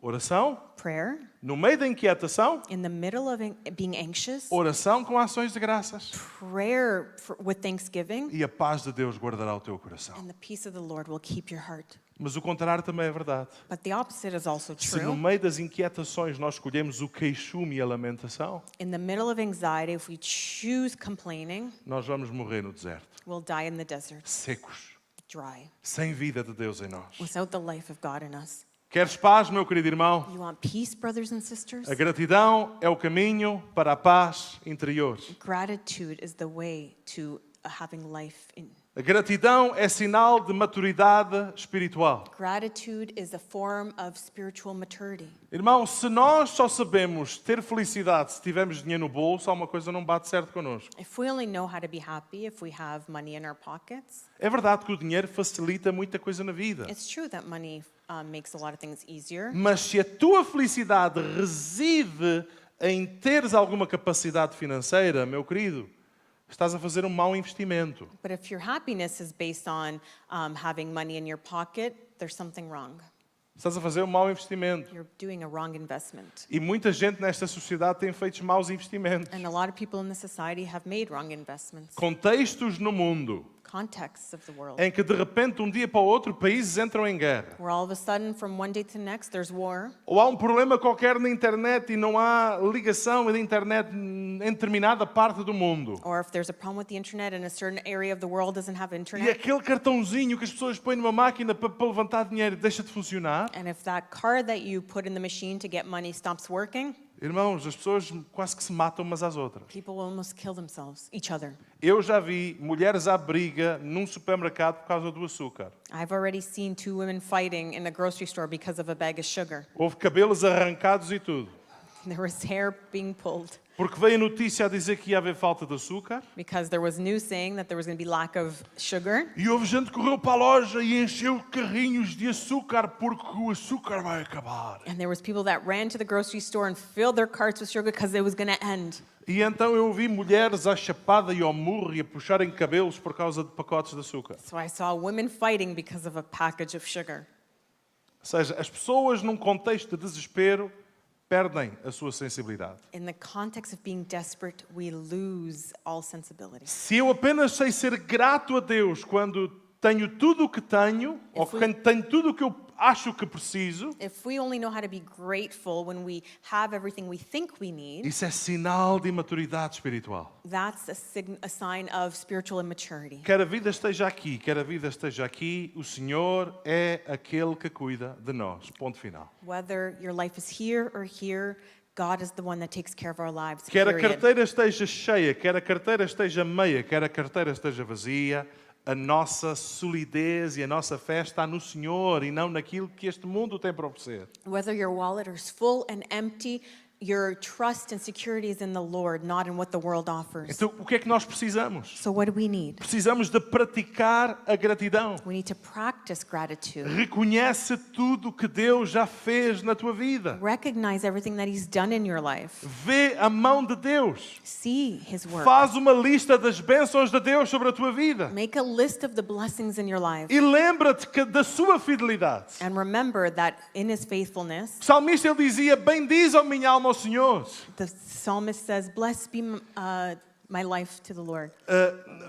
Oração, Prayer, no meio da inquietação, in the middle of being anxious, oração com ações de graças. prayer with thanksgiving, E a paz de Deus guardará o teu coração. and the peace of the Lord will keep your heart. Mas o contrário também é verdade. But the opposite is also Se no true. meio das inquietações nós escolhemos o queixume e a lamentação, In the middle of anxiety, if we choose complaining, nós vamos morrer no deserto, we'll die in the desert, secos, dry, sem vida de Deus em nós. without the life of God in us. Queres paz, meu querido irmão? You want peace, brothers and sisters? A gratidão é o caminho para a paz interior. Gratitude is the way to having life in. A gratidão é sinal de maturidade espiritual. Gratitude is a form of spiritual maturity. Irmão, se nós só sabemos ter felicidade se tivermos dinheiro no bolso, alguma coisa não bate certo connosco. If we only know how to be happy if we have money in our pockets, É verdade que o dinheiro facilita muita coisa na vida. it's true that money makes a lot of things easier. Mas se a tua felicidade reside em teres alguma capacidade financeira, meu querido, estás a fazer um mau investimento. But if your happiness is based on having money in your pocket, there's something wrong. Estás a fazer um mau investimento. You're doing a wrong investment. E muita gente nesta sociedade tem feito maus investimentos. And a lot of people in the society have made wrong investments. Contextos no mundo Contexts of the world. em que de repente, um dia para o outro, países entram em guerra. Where all of a sudden, from one day to the next, there's war. Ou há um problema qualquer na internet e não há ligação da internet em determinada parte do mundo. Or if there's a problem with the internet and a certain area of the world doesn't have E internet. aquele cartãozinho que as pessoas põem numa máquina para levantar dinheiro deixa de funcionar. And if that card that you put in the machine to get money stops working, Irmãos, as pessoas quase que se matam umas às outras. people will almost kill themselves, each other. Eu já vi mulheres à briga num supermercado por causa do açúcar. I've already seen two women fighting in the grocery store because of a bag of sugar. Houve cabelos arrancados e tudo. There was hair being pulled Porque veio a notícia a dizer que ia haver falta de açúcar. because there was news saying that there was going to be lack of sugar. E houve gente que correu para a loja e encheu carrinhos de açúcar porque o açúcar vai acabar. And there was people that ran to the grocery store and filled their carts with sugar because it was going to end. E então eu vi mulheres à chapada e ao murro e a puxarem cabelos por causa de pacotes de açúcar. So I saw women fighting because of a package of sugar. Ou seja, as pessoas num contexto de desespero perdem a sua sensibilidade. In the context of being desperate, we lose all sensibility. Se eu apenas sei ser grato a Deus quando tenho tudo o que tenho, ou quando tenho tudo o que eu acho que preciso, If we only know how to be grateful when we have everything we think we need, isso é sinal de imaturidade espiritual. that's a sign of spiritual immaturity. Quer a vida esteja aqui, quer a vida esteja aqui, o Senhor é aquele que cuida de nós. Ponto final. Whether your life is here or here, God is the one that takes care of our lives. Quer a Period. carteira esteja cheia, quer a carteira esteja meia, quer a carteira esteja vazia, a nossa solidez e a nossa fé está no Senhor e não naquilo que este mundo tem para oferecer. Whether your wallet is full and empty, your trust and security is in the Lord, not in what the world offers. Então, o que é que nós precisamos? So what do we need? Precisamos de praticar a gratidão. We need to practice gratitude. Reconhece tudo o que Deus já fez na tua vida. Recognize everything that He's done in your life. Vê a mão de Deus. See His work. Faz uma lista das bênçãos de Deus sobre a tua vida. Make a list of the blessings in your life. E lembra-te da sua fidelidade. And remember that in His faithfulness, O salmista ele dizia: bendize a minha alma ao Senhor. the psalmist says, "Blessed be my life to the Lord,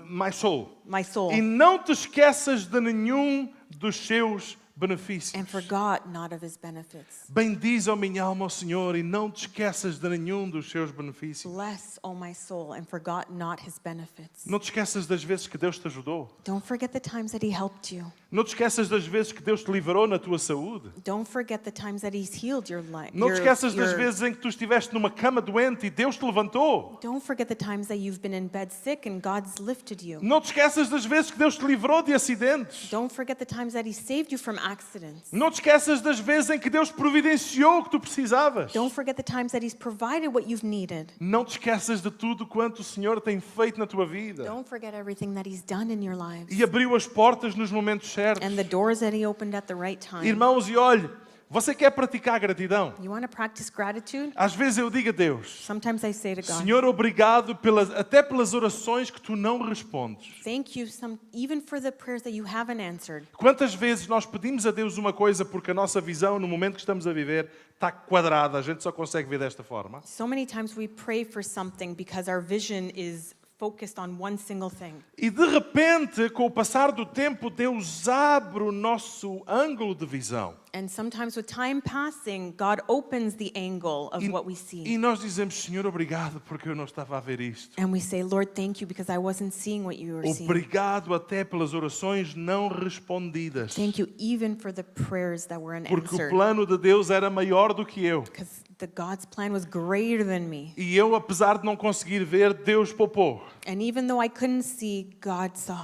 My soul. my soul, E não te esqueças de nenhum dos seus benefícios. and forgot not of His benefits. Bendize a minha alma ao Senhor e não te esqueças de nenhum dos seus benefícios. Bless, O my soul, and forgot not His benefits." Não te esqueças das vezes que Deus te ajudou. Don't forget the times that He helped you. Não te esqueças das vezes que Deus te livrou na tua saúde. Don't forget the times that He's healed your life. Não te esqueças das vezes em que tu estiveste numa cama doente e Deus te levantou. Don't forget the times that you've been in bed sick and God's lifted you. Não te esqueças das vezes que Deus te livrou de acidentes. Don't forget the times that He saved you from accidents. Não te esqueças das vezes em que Deus providenciou o que tu precisavas. Don't forget the times that He's provided what you've needed. Não te esqueças de tudo quanto o Senhor tem feito na tua vida. Don't forget everything that He's done in your lives. E abriu as portas nos momentos certos. And the doors that He opened at the right time. Irmãos, e olhe, você quer praticar a gratidão? You want to practice gratitude? Às vezes eu digo a Deus: Sometimes I say to God, Senhor, obrigado até pelas orações que tu não respondes. thank you even for the prayers that you haven't answered. Quantas vezes nós pedimos a Deus uma coisa porque a nossa visão no momento que estamos a viver está quadrada, a gente só consegue ver desta forma? So many times we pray for something because our vision is focused on one single thing. E de repente, com o passar do tempo, Deus abre o nosso ângulo de visão. And sometimes with time passing, God opens the angle of what we E see. nós dizemos, Senhor, obrigado porque eu não estava a ver isto. And we say, Lord, thank you because I wasn't seeing what you were seeing. Obrigado até pelas orações não respondidas. Thank you even for the prayers that were Porque o unanswered. plano de Deus era maior do que eu. Because God's plan was greater than me. E eu, apesar de não conseguir ver, Deus poupou. And even though I couldn't see, God saw.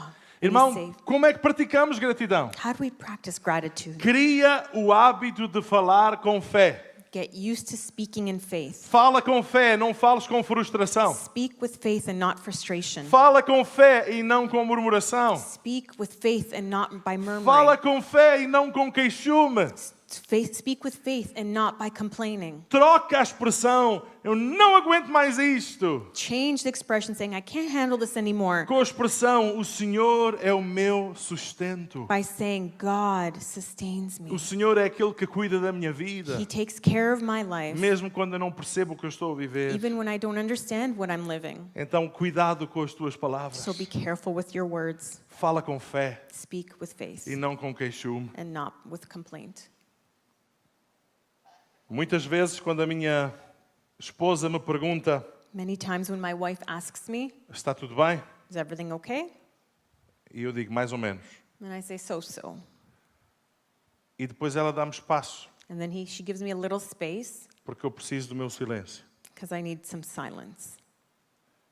And He Irmão, saved. como é que praticamos gratidão? How do we practice gratitude? Cria o hábito de falar com fé. Get used to speaking in faith. Fala com fé, não fales com frustração. Speak with faith and not frustration. Fala com fé e não com murmuração. Speak with faith and not by murmuring. Fala com fé e não com queixume. Speak with faith and not by complaining. Troca a expressão, eu não aguento mais isto, Change the expression saying, I can't handle this anymore, com a expressão, o Senhor é o meu sustento. by saying, God sustains me. O Senhor é aquele que cuida da minha vida, He takes care of my life, mesmo quando eu não percebo o que eu estou a viver. even when I don't understand what I'm living. Então, cuidado com as tuas palavras. So be careful with your words. Fala com fé Speak with faith e não com queixume. and not with complaint. Muitas vezes, quando a minha esposa me pergunta, Many times when my wife asks me, está tudo bem? is everything okay? E eu digo, mais ou menos. And I say, so. E depois ela dá-me espaço, And then she gives me a little space porque eu preciso do meu silêncio. because I need some silence.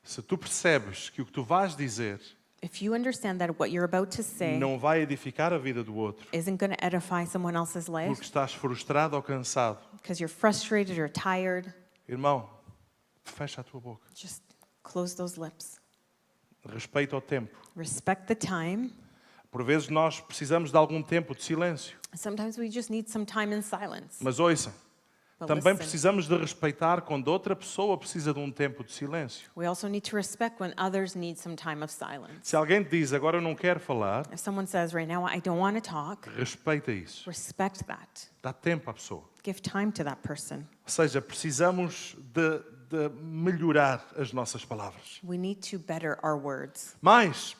Se tu percebes que o que tu vais dizer If you understand that what you're about to say não vai edificar a vida do outro, isn't going to edify someone else's life porque estás frustrado ou cansado, because you're frustrated or tired, irmão, fecha a tua boca. just close those lips. Respeita o tempo. Respect the time. Por vezes nós precisamos de algum tempo de silêncio. Sometimes we just need some time in silence. Mas ouçam, But também listen, precisamos de respeitar quando outra pessoa precisa de um tempo de silêncio. we also need to respect when others need some time of silence. Se alguém te diz, agora eu não quero falar, If someone says right now, I don't want to talk, respeita isso. respect that. Dá tempo à pessoa. Give time to that person. Ou seja, precisamos de melhorar as nossas palavras. We need to better our words. Mas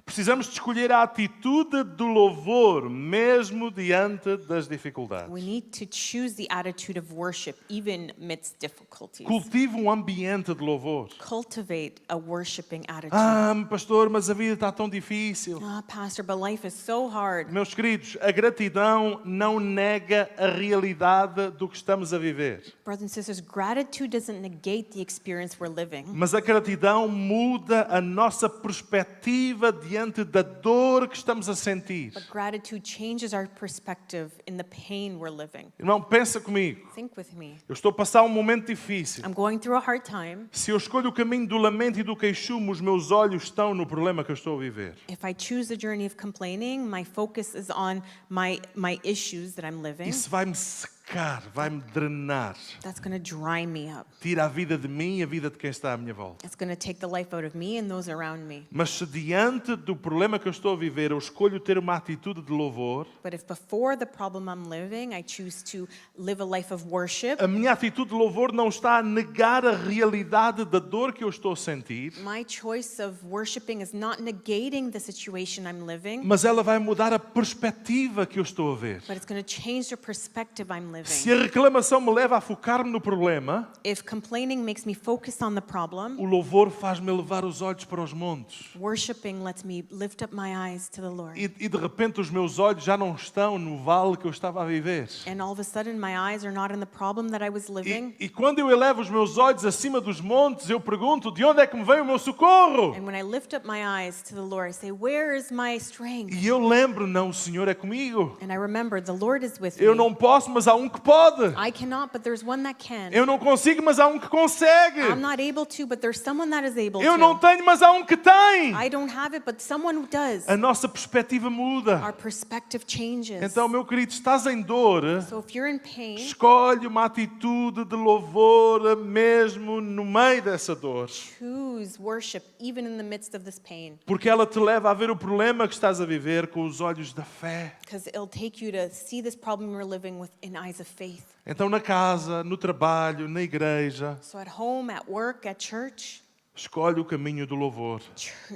precisamos de escolher a atitude do louvor, mesmo diante das dificuldades. We need to choose the attitude of worship even amidst difficulties. Cultive um ambiente de louvor. Cultivate a worshiping attitude. Pastor, mas a vida está tão difícil. Pastor, but life is so hard. Meus queridos, a gratidão não nega a realidade do que estamos a viver. Brothers and sisters, gratitude doesn't negate the experience we're living, Mas a gratidão muda a nossa perspectiva diante da dor que estamos a sentir. but gratitude changes our perspective in the pain we're living. Irmão, pensa comigo. Think with me. Eu estou a passar um momento difícil. I'm going through a hard time. Se eu escolho o caminho do lamento e do queixume, os meus olhos estão no problema que eu estou a viver. If I choose the journey of complaining, my focus is on my issues that I'm living. Isso vai-me secar, vai-me drenar. That's going to dry me up. Tira a vida de mim e a vida de quem está à minha volta. It's going to take the life out of me and those around me. Mas se diante do problema que eu estou a viver, eu escolho ter uma atitude de louvor, But if before the problem I'm living, I choose to live a life of worship, a minha atitude de louvor não está a negar a realidade da dor que eu estou a sentir, my choice of worshiping is not negating the situation I'm living, mas ela vai mudar a perspectiva que eu estou a ver. but it's going to change the perspective I'm Se living. a reclamação me leva a focar-me no problema, If complaining makes me focus on the problem, o louvor faz-me levar os olhos para os montes. worshiping lets me lift up my eyes to the Lord. E de repente os meus olhos já não estão no vale que eu estava a viver. And all of a sudden, my eyes are not in the problem that I was living. E quando eu elevo os meus olhos acima dos montes, eu pergunto, de onde é que me vem o meu socorro? And when I lift up my eyes to the Lord, I say, where is my strength? E eu lembro, não, o Senhor é comigo. And I remember, the Lord is with Eu me. não posso, mas há um que pode. I cannot, but there's one that can. Eu não consigo, mas há um que consegue. I'm not able to, but there's someone that is able Eu não to. tenho, mas há um que tem. I don't have it, but someone who does. A nossa perspectiva muda. Our perspective changes. Então, meu querido, estás em dor, So if you're in pain, escolhe uma atitude de louvor mesmo no meio dessa dor. choose worship even in the midst of this pain, Porque ela te leva a ver o problema que estás a viver com os olhos da fé. because it'll take you to see this problem you're living with in eyes of faith. Então, na casa, no trabalho, na igreja, So at home, at work, at church, Escolhe o caminho do louvor.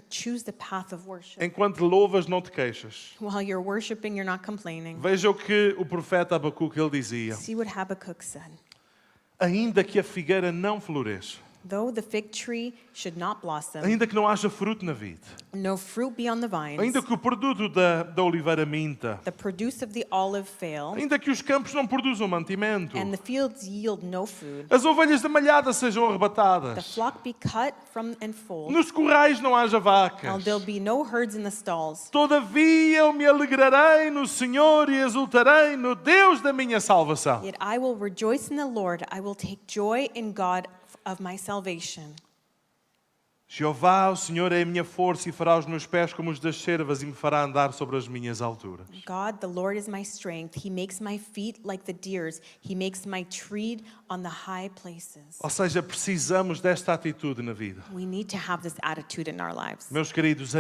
Choose the path of worship. Enquanto louvas, não te queixas. While you're worshiping, you're not complaining. Veja o que o profeta Abacuque ele dizia. See what Habakkuk said. Ainda que a figueira não floresça, Though the fig tree should not blossom, ainda que não haja fruto na vide, no fruit be on the vines, ainda que o produto da oliveira minta, the produce of the olive fail, ainda que os campos não produzam mantimento, and the fields yield no food, as ovelhas da malhada sejam the arrebatadas, flock be cut from and fold, nos currais não haja and vacas. there'll be no herds in the stalls. Todavia eu me alegrarei no Senhor e exultarei no Deus da minha salvação. Yet I will rejoice in the Lord, I will take joy in God of my salvation. Jeová, o Senhor é a minha força e fará os meus pés como os das cervas e me fará andar sobre as minhas alturas. God, the Lord is my strength. He makes my feet like the deer's. He makes my tread on the high places. Ou seja, precisamos desta atitude na vida. We need to have this attitude in our lives. Meus queridos,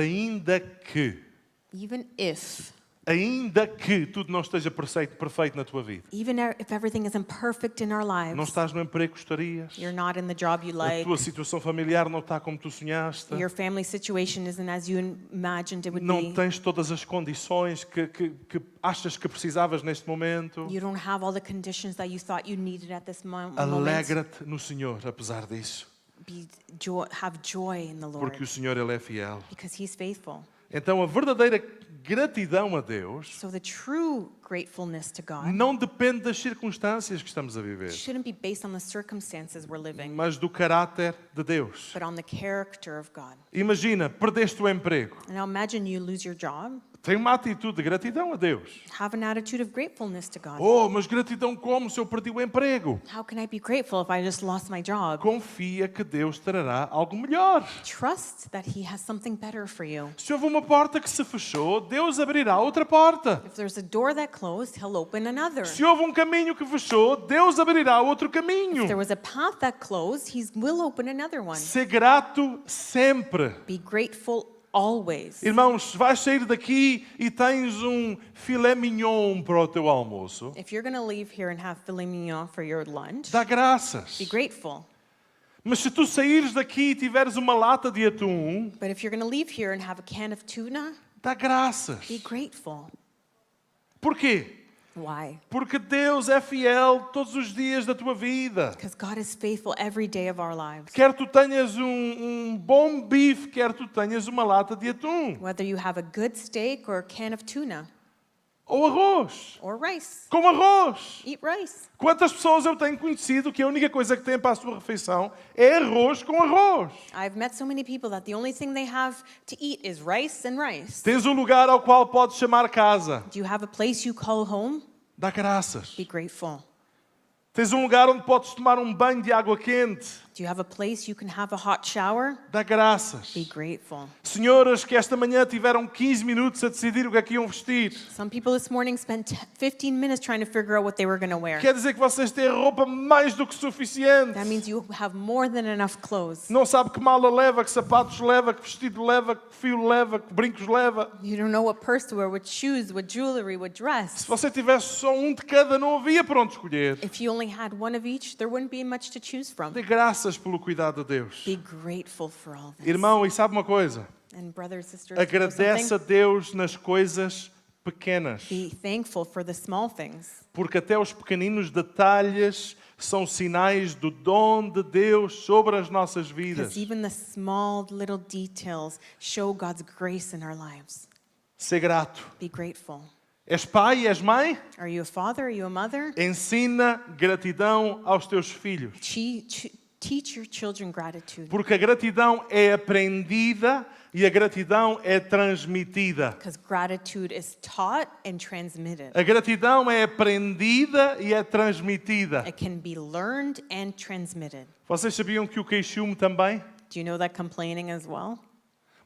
ainda que tudo não esteja perfeito na tua vida, Even if everything isn't perfect in our não lives, estás no emprego que gostarias, you're not in the job you a like, tua situação familiar não está como tu sonhaste, your family situation isn't as you imagined it would não be, tens todas as condições que achas que precisavas neste momento, you don't have all the conditions that you thought you needed at this moment, alegra-te no Senhor, apesar disso, have joy in the Lord porque o Senhor Ele é fiel. because He's faithful. Então, a verdadeira gratidão a Deus So the true gratefulness to God não depende das circunstâncias que estamos a viver, shouldn't be based on the circumstances we're living, mas do caráter de Deus. but on the character of God. Imagina, perdeste o emprego. Now imagine you lose your job. Tem uma atitude de gratidão a Deus. Have an attitude of gratefulness to God. Oh, mas gratidão como se eu perdi o emprego? How can I be grateful if I just lost my job? Confia que Deus trará algo melhor. Trust that He has something better for you. Se houve uma porta que se fechou, Deus abrirá outra porta. If there's a door that closed, He'll open another. Se houve um caminho que fechou, Deus abrirá outro caminho. If there was a path that closed, He will open another one. Ser grato sempre. Be grateful always. Irmãos, vais sair daqui e tens um filé mignon para o teu almoço. If you're going to leave here and have filet mignon for your lunch, Dá graças. be grateful. Mas se tu saíres daqui e tiveres uma lata de atum, But if you're going to leave here and have a can of tuna, dá graças. be grateful. Porquê? Why? Porque Deus é fiel todos os dias da tua vida. Because God is faithful every day of our lives. Quer tu tenhas um bom bife, quer tu tenhas uma lata de atum. Whether you have a good steak or a can of tuna Ou arroz. or rice, Com arroz. eat rice. Quantas pessoas eu tenho conhecido que a única coisa que têm para a sua refeição é arroz com arroz? I've met so many people that the only thing they have to eat is rice and rice. Tens um lugar ao qual podes chamar casa. Do you have a place you call home? Dá graças. Be grateful. Tens um lugar onde podes tomar um banho de água quente. Do you have a place you can have a hot shower? Dá graças. Be grateful. Senhoras que esta manhã tiveram 15 minutos a decidir o que é que iam vestir. Some people this morning spent 15 minutes trying to figure out what they were going to wear. Quer dizer que vocês têm roupa mais do que suficiente. That means you have more than enough clothes. Não sabe que mala leva, que sapatos leva, que vestido leva, que fio leva, que brincos leva. You don't know what purse to wear, what shoes, what jewelry, what dress. Se você tivesse só um de cada, não havia para onde escolher. If you only had one of each, there wouldn't be much to choose from. Dê graças pelo cuidado de Deus. Be grateful for all this. Irmão, e sabe uma coisa? And brothers, sisters, you know Agradece a something? Deus nas coisas pequenas. Be thankful for the small things. Porque até os pequeninos detalhes são sinais do dom de Deus sobre as nossas vidas. Because even the small little details show God's grace in our lives. Ser grato. Be grateful. És pai, és mãe? Are you a father? Are you a mother? Ensina gratidão aos teus filhos. Teach your children gratitude. Porque a gratidão é aprendida e a gratidão é transmitida. Because gratitude is taught and transmitted. A gratidão é aprendida e é transmitida. It can be learned and transmitted. Vocês sabiam que o queixume também? Do you know that complaining as well?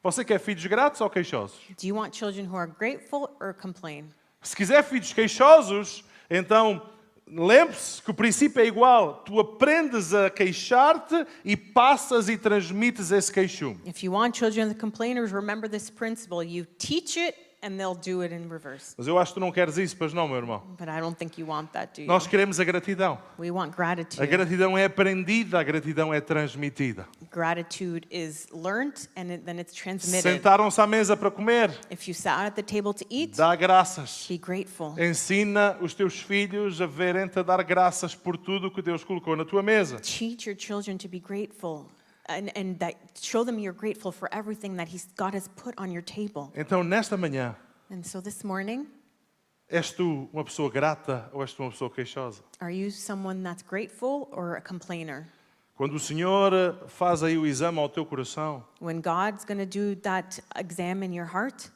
Você quer filhos gratos ou queixosos? Do you want children who are grateful or complain? Se quiser filhos queixosos, então lembre-se que o princípio é igual. Tu aprendes a queixar-te e passas e transmites esse queixume. If you want children that complainers, remember this principle. You teach it and they'll do it in reverse. Mas eu acho que tu não queres isso, pois não, meu irmão. But I don't think you want that, do you? Nós queremos a gratidão. We want A gratitude. gratidão é aprendida, a gratidão é transmitida. Gratitude is learned and then it's transmitted. Sentaram-se à mesa para comer, If you sat at the table to eat, dá graças. be grateful. Ensina os teus filhos a verem-te a dar graças por tudo que Deus colocou na tua mesa. Teach your children to be grateful and that show them you're grateful for everything that God has put on your table. Então, nesta manhã, And so this morning, és tu uma pessoa grata ou és tu uma pessoa queixosa? are you someone that's grateful or a complainer? Quando o Senhor faz aí o exame ao teu coração When God's going to do that exam in your heart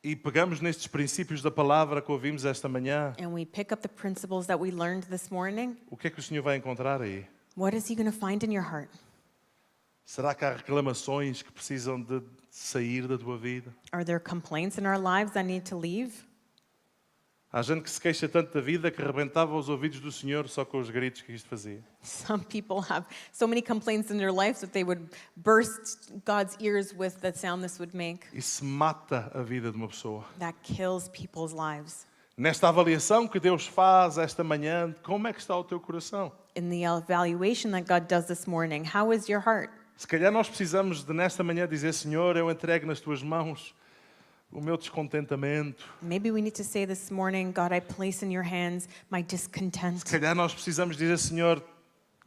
e pegamos nestes princípios da palavra que ouvimos esta manhã, and we pick up the principles that we learned this morning, o que é que o Senhor vai encontrar aí? what is he going to find in your heart? Será que há reclamações que precisam de sair da tua vida? Are there complaints in our lives that need to leave? Há gente que se queixa tanto da vida que arrebentava os ouvidos do Senhor só com os gritos que isto fazia. Some people have so many complaints in their lives that they would burst God's ears with the sound this would make. Isso mata a vida de uma pessoa. That kills people's lives. Nesta avaliação que Deus faz esta manhã, como é que está o teu coração? In the evaluation that God does this morning, how is your heart? Se calhar nós precisamos de nesta manhã dizer, Senhor, eu entrego nas tuas mãos o meu descontentamento. Maybe we need to say this morning, God, I place in your hands my discontent. Se calhar nós precisamos dizer, Senhor,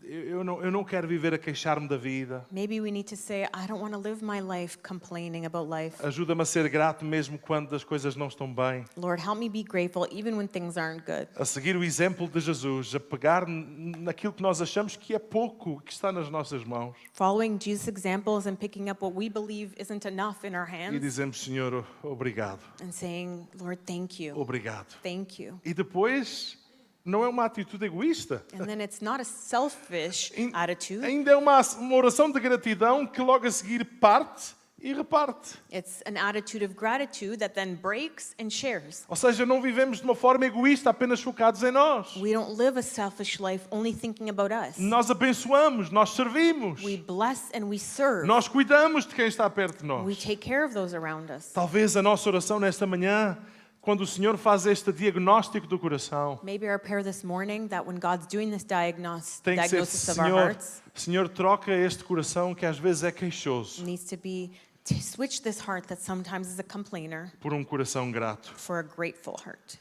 eu não quero viver a queixar-me da vida. Maybe we need to say, I don't want to live my life complaining about life. Ajuda-me a ser grato mesmo quando as coisas não estão bem. Lord, help me be grateful even when things aren't good. A seguir o exemplo de Jesus, a pegar naquilo que nós achamos que é pouco, que está nas nossas mãos. Following Jesus' examples and picking up what we believe isn't enough in our E hands dizemos, Senhor, obrigado, and saying, Lord, thank you. obrigado. Thank you. E depois, não é uma atitude egoísta. And then it's not a selfish attitude. Ainda é uma oração de gratidão que logo a seguir parte e reparte. It's an attitude of gratitude that then breaks and shares. Ou seja, não vivemos de uma forma egoísta, apenas focados em nós. We don't live a selfish life only thinking about us. Nós abençoamos, nós servimos, We bless and we serve. nós cuidamos de quem está perto de We nós. take care of those around us. Talvez a nossa oração nesta manhã, quando o Senhor faz este diagnóstico do coração, Maybe our prayer this morning that when God's doing this tem que ser, diagnosis of our Senhor, hearts Senhor, troca este coração que às vezes é queixoso needs to be to switch this heart that sometimes is a complainer por um coração grato. for a grateful heart.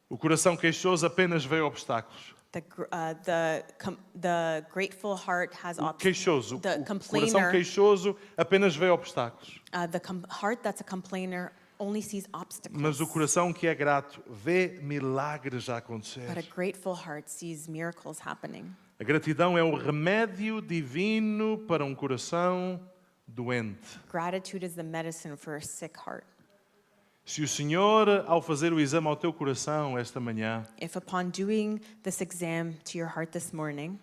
O coração queixoso apenas vê obstáculos. The grateful heart has options. Queixoso, The o coração complainer, queixoso apenas vê obstáculos. heart that's a complainer only sees obstacles. Mas o coração que é grato vê milagres a But a acontecer. grateful heart sees miracles happening. A gratidão é o remédio divino para um coração doente. Gratitude is the medicine for a sick heart. Se o Senhor, ao fazer o exame ao teu coração esta manhã, If upon doing this exam to your heart this morning,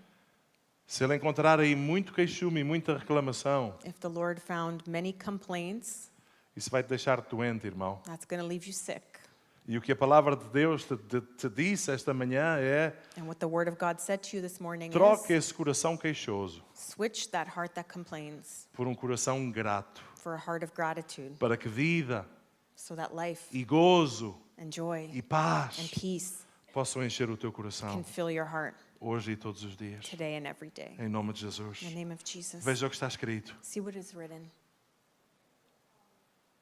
se Ele encontrar aí muito queixume e muita reclamação, if the Lord found many complaints, isso vai te deixar doente, irmão. that's going to leave you sick. E o que a palavra de Deus te disse esta manhã é: And what the Word of God said to you this morning troque is, esse coração queixoso switch that heart that complains por um coração grato, for a heart of gratitude, para que vida so that life e gozo and joy e and paz peace possam encher o teu can coração fill your heart hoje e todos os dias. today and every day. Em nome de Jesus. In the name of Jesus. Veja o que está escrito. See what is written.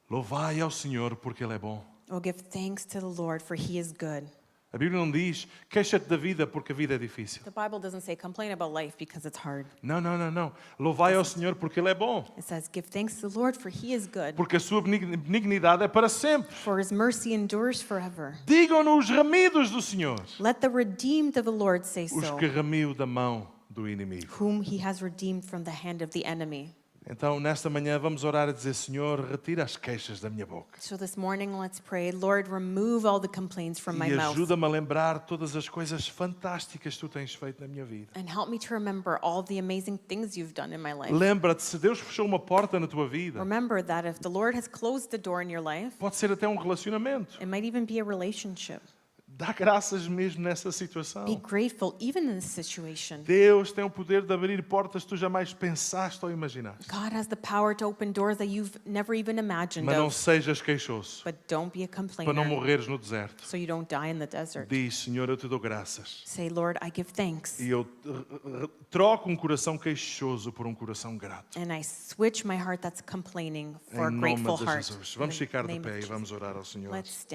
Louvai ao Senhor porque Ele é bom. Oh, give thanks to the Lord, for He is good. A Bíblia não diz queixa-te da vida porque a vida é difícil. The Bible doesn't say complain about life because it's hard. Não, não, não, não. Louvai ao Senhor porque Ele é bom. It says give thanks to the Lord, for He is good, Porque a sua benignidade é para sempre. for His mercy endures forever. Digam-no os remidos do Senhor, Let the redeemed of the Lord say os so, que remiu da mão do inimigo. whom He has redeemed from the hand of the enemy. Então, nesta manhã, vamos orar e dizer: Senhor, retira as queixas da minha boca. So this morning, let's pray, Lord, remove all the complaints from my E mouth ajuda-me a lembrar todas as coisas fantásticas que tu tens feito na minha vida. and help me to remember all the amazing things you've done in my life. Lembra-te, se Deus fechou uma porta na tua vida, Remember that if the Lord has closed the door in your life, pode ser até um relacionamento. it might even be a relationship. Dá graças mesmo nessa situação. Be grateful even in this situation. Deus tem o poder de abrir portas que tu jamais pensaste ou imaginaste. God has the power to open doors that you've never even imagined Mas não of. sejas queixoso, But don't be a para não complainer morreres no deserto. so you don't die in the desert. Diz, Senhor, eu te dou graças. Say, Lord, I give thanks. E eu troco um coração queixoso por um coração grato. And I switch my heart that's complaining for a Em grateful nome de heart. Jesus. In Vamos the ficar de name of pé e Jesus. vamos orar ao Senhor. Let's stand.